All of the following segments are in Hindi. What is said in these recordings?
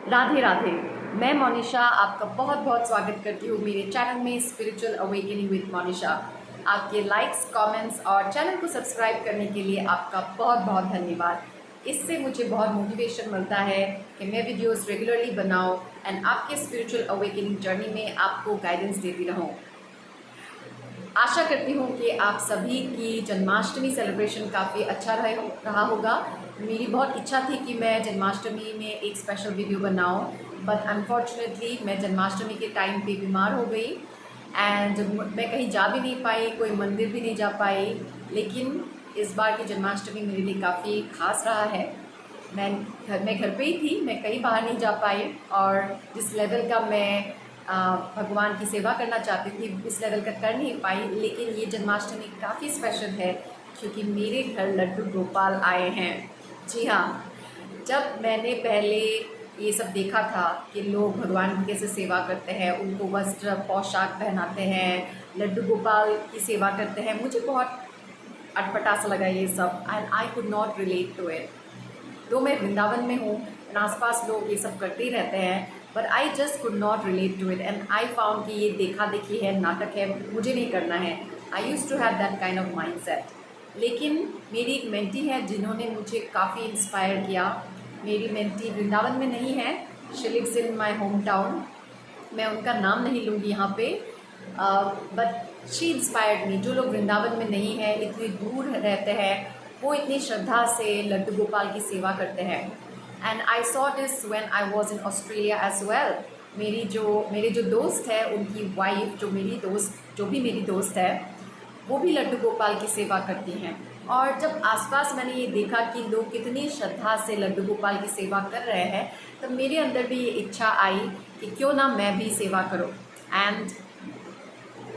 राधे राधे। मैं मोनिशा आपका बहुत बहुत स्वागत करती हूँ मेरे चैनल में स्पिरिचुअल अवेकनिंग विद मोनिशा। आपके लाइक्स, कमेंट्स और चैनल को सब्सक्राइब करने के लिए आपका बहुत बहुत धन्यवाद। इससे मुझे बहुत मोटिवेशन मिलता है कि मैं वीडियोस रेगुलरली बनाऊँ एंड आपके स्पिरिचुअल अवेकनिंग जर्नी में आपको गाइडेंस देती रहूँ। आशा करती हूँ कि आप सभी की जन्माष्टमी सेलिब्रेशन काफ़ी अच्छा रहा होगा। मेरी बहुत इच्छा थी कि मैं जन्माष्टमी में एक स्पेशल वीडियो बनाऊँ, बट अनफॉर्चुनेटली मैं जन्माष्टमी के टाइम पे बीमार हो गई एंड मैं कहीं जा भी नहीं पाई, कोई मंदिर भी नहीं जा पाई। लेकिन इस बार की जन्माष्टमी मेरे लिए काफ़ी ख़ास रहा है। मैं घर पे ही थी, मैं कहीं बाहर नहीं जा पाई और जिस लेवल का मैं भगवान की सेवा करना चाहती थी उस लेवल का कर नहीं पाई। लेकिन ये जन्माष्टमी काफ़ी स्पेशल है क्योंकि मेरे घर लड्डू गोपाल आए हैं। जी हाँ, जब मैंने पहले ये सब देखा था कि लोग भगवान की कैसे सेवा करते हैं, उनको वस्त्र पोशाक पहनाते हैं, लड्डू गोपाल की सेवा करते हैं, मुझे बहुत अटपटा सा लगा ये सब and I could not relate to it. तो मैं वृंदावन में हूँ, आसपास लोग ये सब करते ही रहते हैं, but I just could not relate to it and I found कि ये देखा देखी है, नाटक है, मुझे नहीं करना है। I use to have that kind of mindset. लेकिन मेरी एक मेंटी है जिन्होंने मुझे काफ़ी इंस्पायर किया। मेरी मेंटी वृंदावन में नहीं है, she lives in my home town. मैं उनका नाम नहीं लूँगी यहाँ पे, बट शी इंस्पायर्ड मी। जो लोग वृंदावन में नहीं है, इतनी दूर रहते हैं, वो इतनी श्रद्धा से लड्डू गोपाल की सेवा करते हैं। And I saw this when I was in Australia as well. मेरे जो दोस्त है, उनकी वाइफ जो भी मेरी दोस्त है, वो भी लड्डू गोपाल की सेवा करती हैं। और जब आसपास मैंने ये देखा कि लोग कितनी श्रद्धा से लड्डू गोपाल की सेवा कर रहे हैं, तब मेरे अंदर भी ये इच्छा आई कि क्यों ना मैं भी सेवा करूं। एंड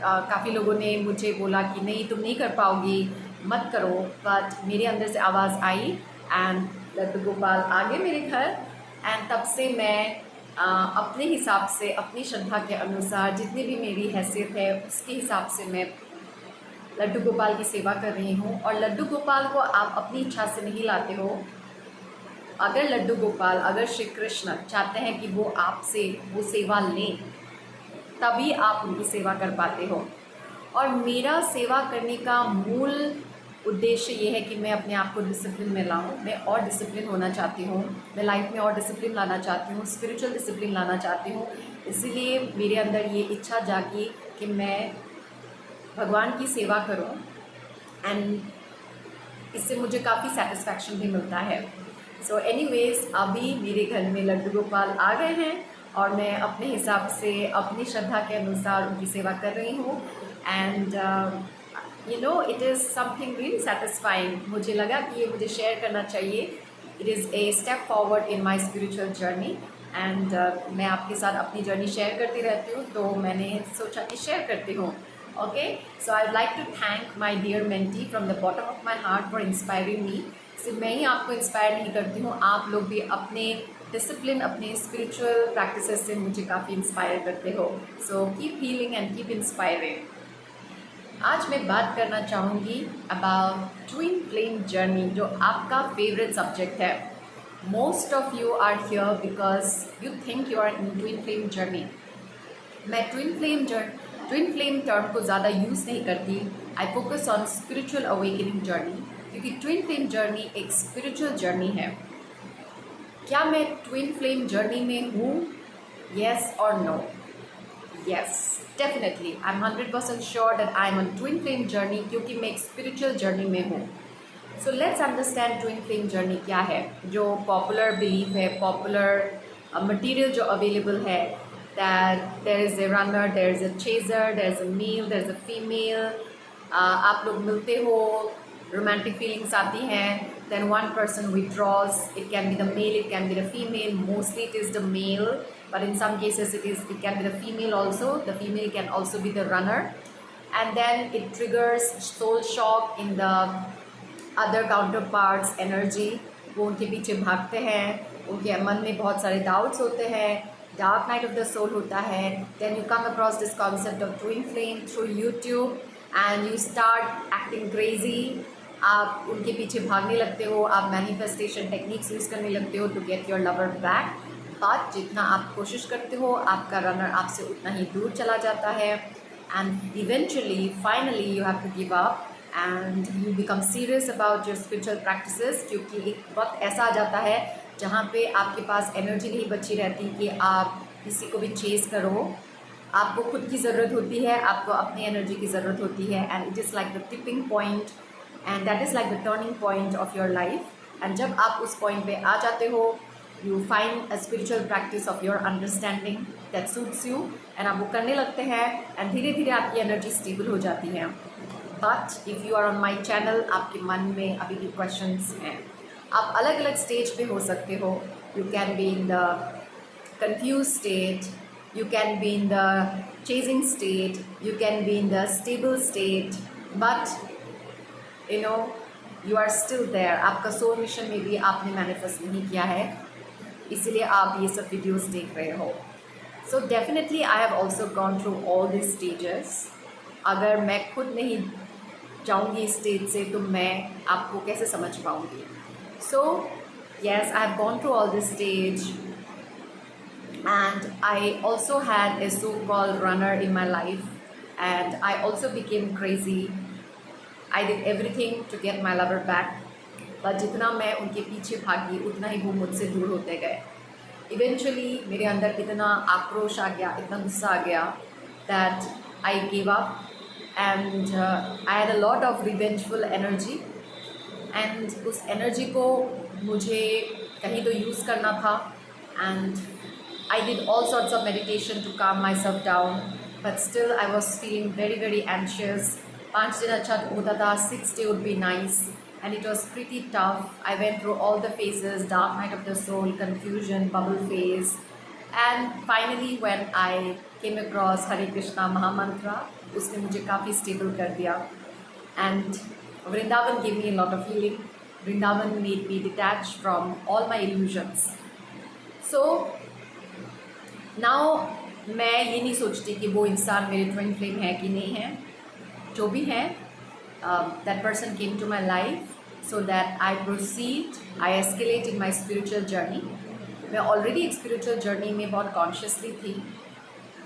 काफ़ी लोगों ने मुझे बोला कि नहीं, तुम नहीं कर पाओगी, मत करो। बट मेरे अंदर से आवाज़ आई एंड लड्डू गोपाल आ गए मेरे घर। एंड तब से मैं अपने हिसाब से, अपनी श्रद्धा के अनुसार, जितनी भी मेरी हैसियत है उसके हिसाब से मैं लड्डू गोपाल की सेवा कर रही हूँ। और लड्डू गोपाल को आप अपनी इच्छा से नहीं लाते हो। अगर लड्डू गोपाल, अगर श्री कृष्ण चाहते हैं कि वो आपसे वो सेवा लें, तभी आप उनकी सेवा कर पाते हो। और मेरा सेवा करने का मूल उद्देश्य ये है कि मैं अपने आप को डिसिप्लिन में लाऊं। मैं और डिसिप्लिन होना चाहती हूँ, मैं लाइफ में और डिसिप्लिन लाना चाहती हूँ, स्पिरिचुअल डिसिप्लिन लाना चाहती हूँ। इसीलिए मेरे अंदर ये इच्छा जागी कि मैं भगवान की सेवा करूं एंड इससे मुझे काफ़ी सेटिस्फैक्शन भी मिलता है। सो एनीवेज, अभी मेरे घर में लड्डू गोपाल आ गए हैं और मैं अपने हिसाब से, अपनी श्रद्धा के अनुसार उनकी सेवा कर रही हूँ। And you know, it is something really satisfying. मुझे लगा कि ये मुझे शेयर करना चाहिए। It is a step forward in my spiritual journey and मैं आपके साथ अपनी जर्नी शेयर करती रहती हूँ, तो मैंने सोचा कि शेयर करती हूँ। Okay, so I'd like to thank my dear mentee from the bottom of my heart for inspiring me. सिर्फ मैं ही आपको इंस्पायर नहीं करती हूँ, आप लोग भी अपने डिसिप्लिन, अपने स्पिरिचुअल प्रैक्टिसेस से मुझे काफ़ी इंस्पायर करते हो। So keep healing and keep inspiring. आज मैं बात करना चाहूँगी अबाउट ट्विन फ्लेम जर्नी, जो आपका फेवरेट सब्जेक्ट है। Most of you are here because you think you are in twin flame journey. मैं ट्विन फ्लेम टर्म को ज़्यादा यूज़ नहीं करती। I focus on spiritual awakening journey, क्योंकि ट्विन फ्लेम जर्नी एक स्पिरिचुअल जर्नी है। क्या मैं ट्विन फ्लेम जर्नी में हूँ? येस और no? Yes, definitely I am 100% sure that I am on twin flame journey, क्योंकि मैं एक स्पिरिचुअल जर्नी में हूँ। So let's understand twin flame journey क्या है। जो पॉपुलर बिलीफ है, पॉपुलर मटीरियल जो अवेलेबल है, that there is a runner, there is a chaser, there is a male, there is a female. आप लोग मिलते हो, romantic feelings आती हैं, then one person withdraws. It can be the male, it can be the female. Mostly it is the male, but in some cases it can be the female also. The female can also be the runner, and then it triggers soul shock in the other counterparts energy. वो उनके पीछे भागते हैं, उनके मन में बहुत सारे doubts होते हैं, dark night of the soul होता है। Then you come across this concept of twin flame through YouTube and you start acting crazy. आप उनके पीछे भागने लगते हो, आप मैनिफेस्टेशन टेक्निक्स यूज़ करने लगते हो to get your lover back. But जितना आप कोशिश करते हो आपका रनर आपसे उतना ही दूर चला जाता है, and eventually finally you have to give up and you become serious about your spiritual practices, क्योंकि एक वक्त ऐसा आ जाता है जहाँ पे आपके पास एनर्जी नहीं बची रहती कि आप किसी को भी चेज़ करो। आपको खुद की ज़रूरत होती है, आपको अपनी एनर्जी की ज़रूरत होती है, and it is like the tipping point and that is like the turning point of your life. And जब आप उस पॉइंट पे आ जाते हो, you find a spiritual practice of your understanding that suits you, and आप वो करने लगते हैं, एंड धीरे धीरे आपकी एनर्जी स्टेबल हो जाती है। But if you are on my channel, आपके मन में अभी भी क्वेश्चंस हैं। आप अलग अलग स्टेज पे हो सकते हो। You can be in the confuse state, you can be in the chasing state, you can be in the stable state, but you know you are still there। आपका सोल मिशन में भी आपने मैनिफेस्ट नहीं किया है, इसीलिए आप ये सब वीडियोस देख रहे हो। So definitely I have also gone through all this stages. अगर मैं खुद नहीं जाऊँगी इस स्टेज से तो मैं आपको कैसे समझ पाऊँगी। So yes, I have gone through all this stage, and I also had a so-called runner in my life, and I also became crazy. I did everything to get my lover back, but जितना मैं उनके पीछे भागी उतना ही वो मुझसे दूर होते गए। Eventually मेरे अंदर इतना आक्रोश आ गया, इतना गुस्सा आ गया that I gave up, and I had a lot of revengeful energy, and उस एनर्जी को मुझे कहीं तो यूज़ करना था, and I did all sorts of meditation to calm myself down, but still I was feeling very very anxious। 5 दिन अच्छा होता था, 6th day would be nice, and it was pretty tough। I went through all the phases, dark night of the soul, confusion, bubble phase, and finally when I came across Hare Krishna Mahamantra, उसने मुझे काफ़ी stable कर दिया, and Vrindavan gave me a lot of healing। Vrindavan made me detach from all my illusions। So now मैं ये नहीं सोचती कि वो इंसान मेरे ट्विन फ्लेम है कि नहीं है। जो भी है, that person came to my life so that I proceed, I escalate in my spiritual journey. मैं ऑलरेडी एक स्पिरिचुअल जर्नी में बहुत कॉन्शियसली थी।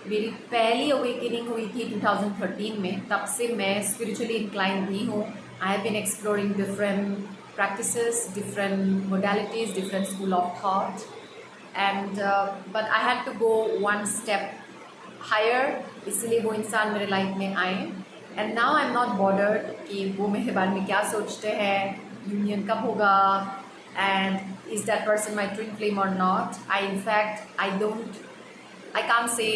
मेरी पहली अवेकनिंग हुई थी 2013 में, तब से मैं स्पिरिचुअली इंक्लाइन भी हूँ। I have been exploring different practices, different modalities, different school of thought, and but I had to go one step higher, इसलिए वो इंसान मेरे लाइफ में आए। And now I am not bothered कि वो मेरे बारे में क्या सोचते हैं, यूनियन कब होगा, and is that person my twin flame और not. I in fact I can't say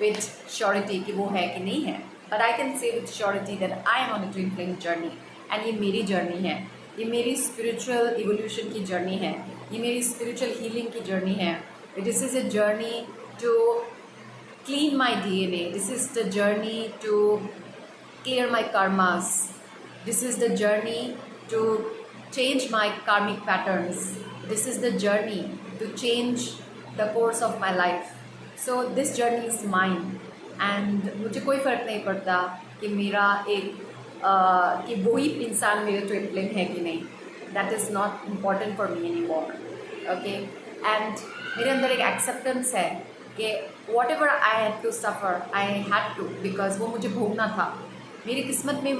with surety कि वो है कि नहीं है, but I can say with surety that I am on a twin flame journey, and ये मेरी जर्नी है, ये मेरी स्पिरिचुअल इवोल्यूशन की जर्नी है, ये मेरी स्पिरिचुअल हीलिंग की जर्नी है। This is a journey to clean my DNA, this is the journey to clear my karmas, this is the journey to change my karmic patterns, this is the journey to change the course of my life. So this journey is mine, and मुझे कोई फ़र्क नहीं पड़ता कि मेरा कि वही इंसान मेरे ट्विन फ्लेम है कि नहीं। That is not important for me any more, okay. And मेरे अंदर एक एक्सेप्टेंस है कि whatever I had to suffer, I had to, because वो मुझे भोगना था, मेरी किस्मत में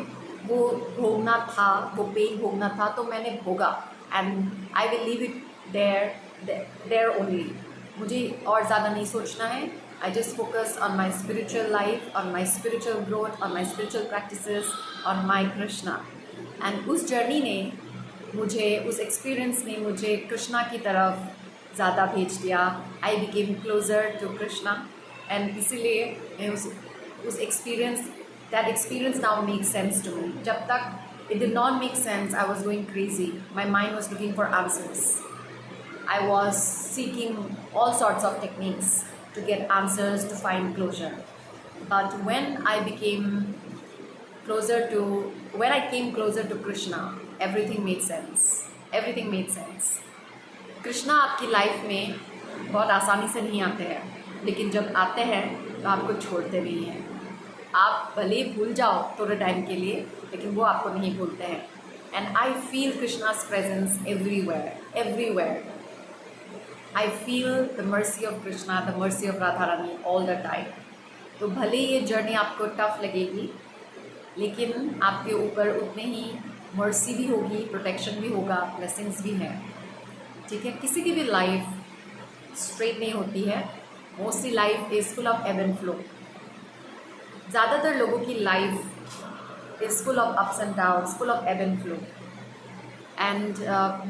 वो भोगना था, वो पेन भोगना था, तो मैंने भोगा, and I will leave it there only. मुझे और ज़्यादा नहीं सोचना है। I just focus on my spiritual life, on my spiritual growth, on my spiritual practices, on my Krishna। And उस जर्नी ने मुझे, उस एक्सपीरियंस ने मुझे कृष्णा की तरफ ज़्यादा भेज दिया। I became closer to Krishna, and इसीलिए मैं उस experience, that experience now makes sense to me। जब तक it did not make sense, I was going crazy। My mind was looking for answers। I was seeking all sorts of techniques to get answers, to find closure। But when I came closer to Krishna, everything made sense। Everything made sense। Krishna आपकी लाइफ में बहुत आसानी से नहीं आते हैं, लेकिन जब आते हैं तो आपको छोड़ते नहीं हैं। आप भले भूल जाओ थोड़े टाइम के लिए, लेकिन वो आपको नहीं भूलते हैं। And I feel Krishna's presence everywhere, everywhere। I feel the mercy of Krishna, the mercy of Radha Rani all the time. तो भले ये जर्नी आपको टफ लगेगी, लेकिन आपके ऊपर उतने ही मर्सी भी होगी, प्रोटेक्शन भी होगा, ब्लेसिंग्स भी हैं। ठीक है, किसी की भी लाइफ स्ट्रेट नहीं होती है। Mostly life is full of ebb and flow. ज़्यादातर लोगों की life is full of ups and downs, full of ebb and flow. And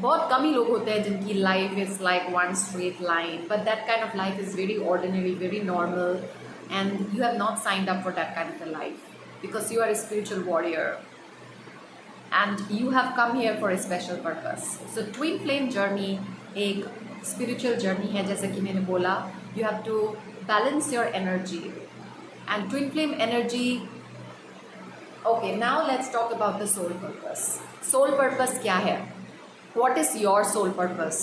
बहुत कम ही लोग होते हैं जिनकी life is like one straight line, but that kind of life is very ordinary, very normal, and you have not signed up for that kind of a life because you are a spiritual warrior and you have come here for a special purpose. So twin flame journey एक spiritual journey है, जैसे कि मैंने बोला, you have to balance your energy and twin flame energy. Okay, now let's talk about the soul purpose. Soul purpose क्या है? What is your soul purpose?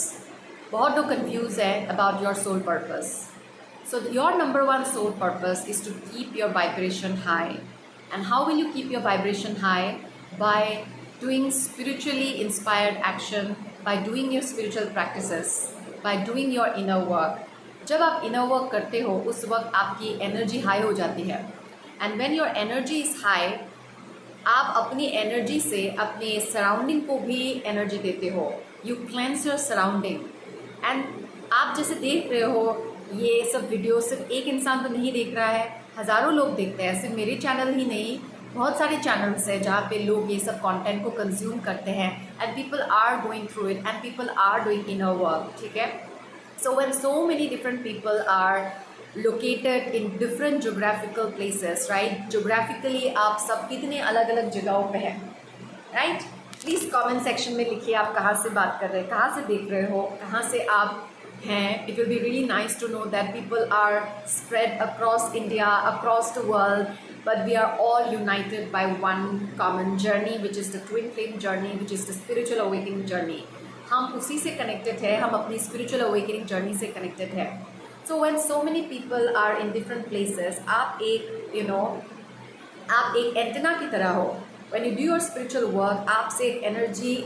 बहुत लोग confused है about your soul purpose. So your number one soul purpose is to keep your vibration high. And how will you keep your vibration high? By doing spiritually inspired action, by doing your spiritual practices, by doing your inner work. जब आप inner work करते हो उस वक्त आपकी energy high हो जाती है, and when your energy is high, आप अपनी energy से अपने surrounding को भी energy देते हो. You cleanse your surrounding. And आप जैसे देख रहे हो, ये सब वीडियो सिर्फ एक इंसान तो नहीं देख रहा है, हज़ारों लोग देखते हैं। सिर्फ मेरे चैनल ही नहीं, बहुत सारे चैनल्स हैं जहाँ पे लोग ये सब कंटेंट को कंज्यूम करते हैं, and people are going through it and people are doing inner work. ठीक है, so when so many different people are located in different geographical places, right, geographically आप सब कितने अलग अलग जगहों पे हैं, राइट। प्लीज़ कमेंट सेक्शन में लिखिए आप कहाँ से बात कर रहे हैं, कहाँ से देख रहे हो, कहाँ से आप हैं। It will be really nice to know that people are spread across India, across the world, but we are all united by one common journey, which is the twin flame journey, which is the spiritual awakening journey. हम उसी से connected हैं, हम अपनी spiritual awakening journey से connected हैं. So when so many people are in different places, आप एक आप एक एंटेना की तरह हो. When you do your spiritual work, आपसे एक एनर्जी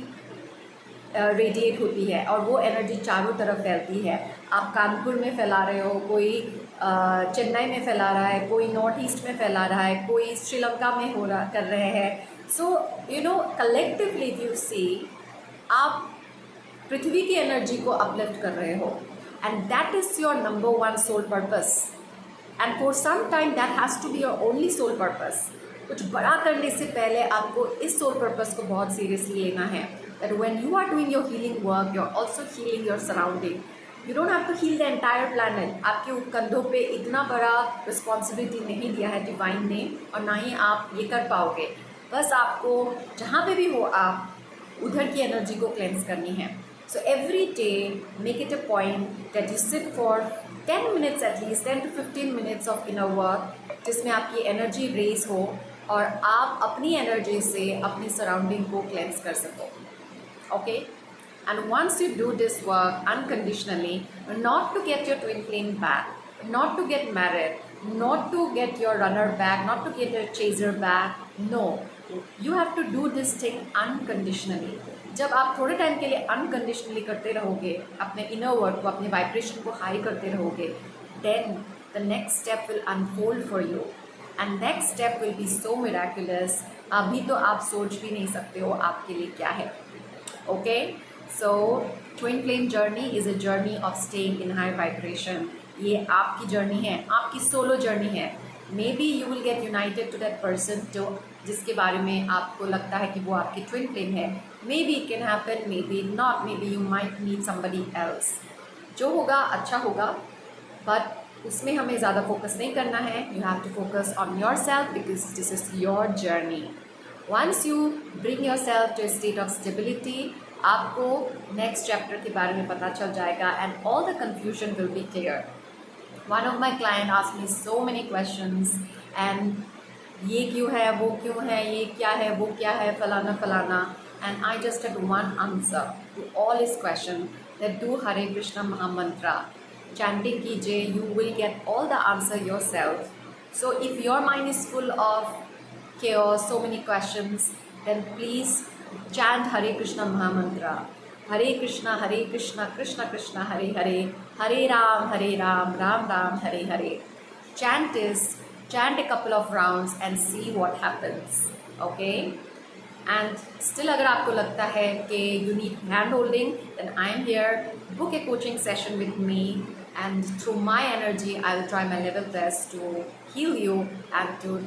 रेडिएट होती है और वो एनर्जी चारों तरफ फैलती है. आप कानपुर में फैला रहे हो, कोई चेन्नई में फैला रहा है, कोई नॉर्थ ईस्ट में फैला रहा है, कोई श्रीलंका में कर रहे हैं. So collectively if you see, आप पृथ्वी की एनर्जी को अपलिफ्ट कर रहे हो, and that is your number one soul purpose. And for some time that has to be your only soul purpose. कुछ बड़ा करने से पहले आपको इस सोल पर्पस को बहुत सीरियसली लेना है. That when you are doing your healing work, you're also healing your surrounding. You don't have to heal the entire planet. आपके कंधों पे इतना बड़ा रिस्पॉन्सिबिलिटी नहीं दिया है डिवाइन ने, और ना ही आप ये कर पाओगे. बस आपको जहाँ पे भी हो, आप उधर की एनर्जी को क्लेंस करनी है. So every day make it a point that you sit for 10 minutes at least, 10 to 15 minutes of inner work, जिसमें आपकी एनर्जी रेज हो और आप अपनी एनर्जी से अपनी सराउंडिंग को क्लेंस कर सको. Okay, and once you do this work unconditionally, not to get your twin flame back, not to get married, not to get your runner back, not to get your chaser back, no, you have to do this thing unconditionally. जब आप थोड़े टाइम के लिए अनकंडीशनली करते रहोगे, अपने इनर वर्क को, अपने वाइब्रेशन को हाई करते रहोगे, then the next step will unfold for you, and next step will be so miraculous. अभी तो आप सोच भी नहीं सकते हो आपके लिए क्या है. Okay, so twin flame journey is a journey of staying in high vibration. ये आपकी जर्नी है, आपकी सोलो जर्नी है. Maybe you will get united to that person जो जिसके बारे में आपको लगता है कि वो आपकी twin flame है. Maybe it can happen, maybe not, maybe you might meet somebody else. जो होगा अच्छा होगा, but उसमें हमें ज़्यादा फोकस नहीं करना है. You have to focus on yourself because this is your journey. Once you bring yourself to a state of stability, आपको next chapter के बारे में पता चल जाएगा and all the confusion will be clear. One of my client asked me so many questions and ये क्यों है, वो क्यों है, ये क्या है, वो क्या है, फलाना फलाना, and I just had one answer to all his question, that do Hare Krishna Mahamantra, chanting कीजिए, you will get all the answer yourself. So if your mind is full of chaos, so many questions, then please chant Hare Krishna Mahamantra. Hare Krishna Krishna Krishna Hare Hare, Hare Ram Ram Ram Hare Hare. Chant a couple of rounds and see what happens. Okay? And still अगर आपको लगता है कि you need hand holding, then I am here. Book a coaching session with me, and through my energy I will try my level best to heal you and to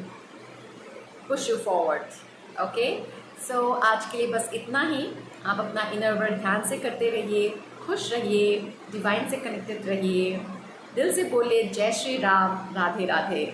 push you forward. Okay? So आज के लिए बस इतना ही. आप अपना इनर वर्क ध्यान से करते रहिए, खुश रहिए, डिवाइन से कनेक्टेड रहिए. दिल से बोले जय श्री राम, राधे राधे.